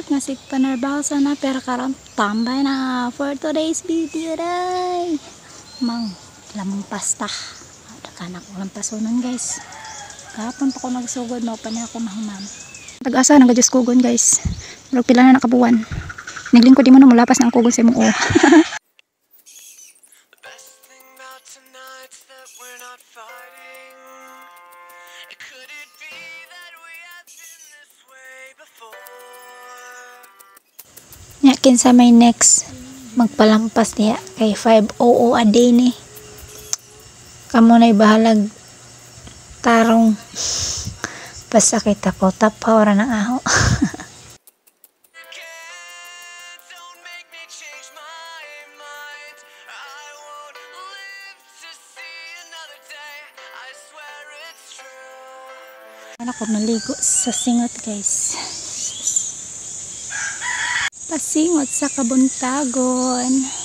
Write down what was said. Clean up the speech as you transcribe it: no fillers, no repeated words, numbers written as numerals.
Sulod nga sig panarbaho sana pero karon tambay na for today's video day. Mang lampas ta. Dakanak ko lampasonon guys. Kahapon pa ko nagsugod mo pa niya ako mahuman. Tag-asa nang gadjus kugon guys. Murag pila na nakabuwan. Naglingkod di mo na mulapas na ang kugon sa imong o. Yakin sa may next magpalampas niya kay 500 a day ni. Kamo na'y bahalag tarong pasakit ako tapawara ng aho. Ako naligo sa singot guys. Pasingot sa Kabuntagon.